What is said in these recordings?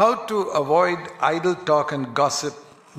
How to avoid idle talk and gossip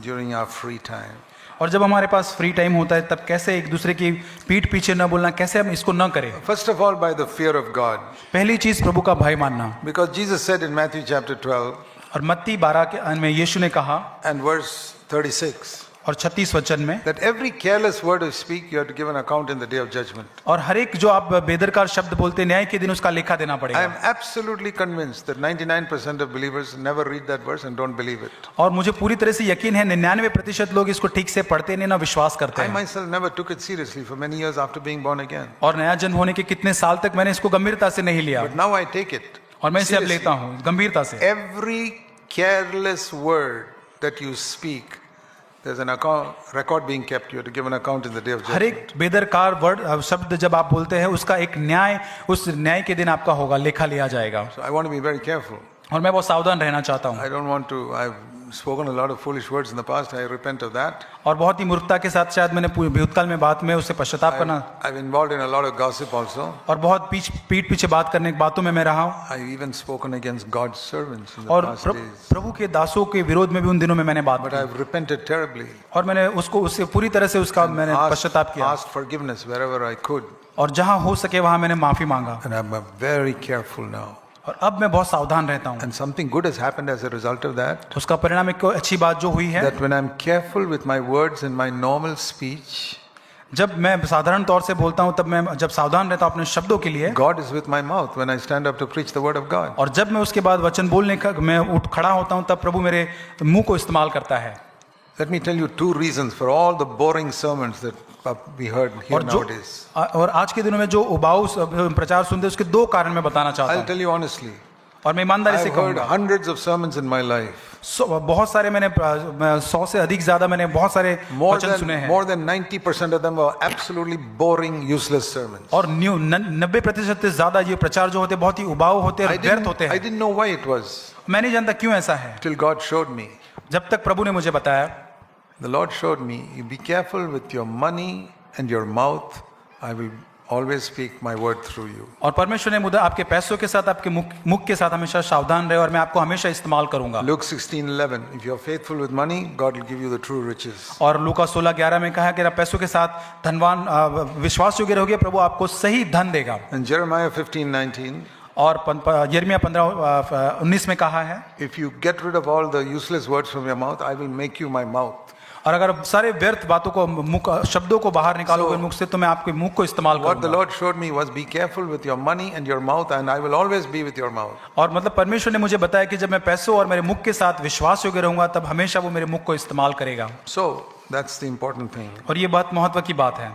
during our free time. और जब हमारे पास free time होता है तब कैसे एक दूसरे की पीठ पीछे न बोलना, कैसे हम इसको न करें। First of all, by the fear of God. पहली चीज प्रभु का भय मानना। Because Jesus said in Matthew chapter 12 और मत्ती 12 के अंत में यीशु ने कहा and verse 36 और 36 वचन में that every careless word you speak you have to give an account in the day of judgment. और हर एक जो आप बेदरकार शब्द बोलते हैं न्याय के दिन उसका लेखा देना I पड़ेगा। am absolutely convinced that 99% of believers never read that verse and don't believe it. और मुझे पूरी तरह से यकीन है 99% लोग इसको ठीक से पढ़ते नहीं ना विश्वास करते I हैं। myself never took it seriously for many years after being born again. और नया जन्म होने के कितने साल तक मैंने इसको गंभीरता से नहीं लिया, But now I take it. और मैं इसे अब seriously. लेता हूँ गंभीरता से। Every careless word that you speak, there's an account, record being kept. You have to give an account in the day of her judgment. एक बेदरकार वर्ड शब्द जब आप बोलते हैं उसका एक न्याय, उस न्याय के दिन आपका होगा, लेखा लिया जाएगा। So I want to be very careful. और मैं बहुत सावधान रहना चाहता हूँ। I don't want to. I've spoken a lot of foolish words in the past. I repent of that. और बहुत ही मूर्खता के साथ शायद मैंने भूतकाल में बात में उससे पश्चाताप करना, I've involved in a lot of gossip also. और बहुत पीठ पीछे बात करने की बातों में मैं रहा हूँ। I've even spoken against God's servants in the और past days. प्रभु के दासों के विरोध में भी उन दिनों में मैंने बात But की, I've repented terribly. और मैंने उससे पूरी तरह से उसका मैंने पश्चाताप किया, Asked forgiveness wherever I could. और जहां हो सके वहां मैंने माफी मांगा। And I'm very careful now. और अब मैं बहुत सावधान रहता हूँ। And something good has happened as a result of that. उसका परिणाम एक अच्छी बात जो हुई है, That when I'm careful with my words and my normal speech, जब मैं साधारण तौर से बोलता हूँ तब मैं जब सावधान रहता हूँ अपने शब्दों के लिए, God is with my mouth when I stand up to preach the word of God. और जब मैं उसके बाद वचन बोलने का मैं उठ खड़ा होता हूँ तब प्रभु मेरे मुंह को इस्तेमाल करता है। Let me tell you two reasons for all the boring sermons that we heard here और जो nowadays. और आज के दिनों में जो उबाऊ प्रचार सुनते हैं उसके दो कारण मैं बताना चाहता I'll हूँ, tell you honestly. और मैं ईमानदारी से I've heard कहूँगा। hundreds of sermons in my life. बहुत सारे मैंने 100 से अधिक ज्यादा मैंने बहुत सारे वचन सुने हैं, More than 90% of them were absolutely boring, useless sermons. और 90% से ज्यादा ये प्रचार जो होते बहुत ही उबाऊ होते हैं, व्यर्थ होते I हैं। didn't know why it was मैं नहीं जानता क्यों ऐसा है, till God showed me. जब तक प्रभु ने मुझे बताया। The Lord showed me, you be careful with your money and your mouth. I will always speak my word through you. और परमेश्वर ने मुझे आपके पैसों के साथ, आपके मुख के साथ हमेशा सावधान रहे, और मैं आपको हमेशा इस्तेमाल करूंगा। Luke 16:11. If you are faithful with money, God will give you the true riches. और लूका 16:11 में कहा कि आप पैसों के साथ धनवान विश्वास योग्य रहोगे, प्रभु आपको सही धन देगा। And Jeremiah 15:19. और यिर्मयाह 15:19 में कहा है, If you get rid of all the useless words from your mouth, I will make you my mouth. और अगर सारे व्यर्थ बातों को शब्दों को बाहर निकालोगे मुख से, तो मैं आपके मुख को इस्तेमाल What the करूंगा। Lord showed me was be careful with your money and your mouth, and I will always be with your mouth. और मतलब परमेश्वर ने मुझे बताया कि जब मैं पैसों और मेरे मुख के साथ विश्वास योग्य रहूंगा तब हमेशा वो मेरे मुख को इस्तेमाल करेगा। So that's the important thing. और ये बात महत्व की बात है।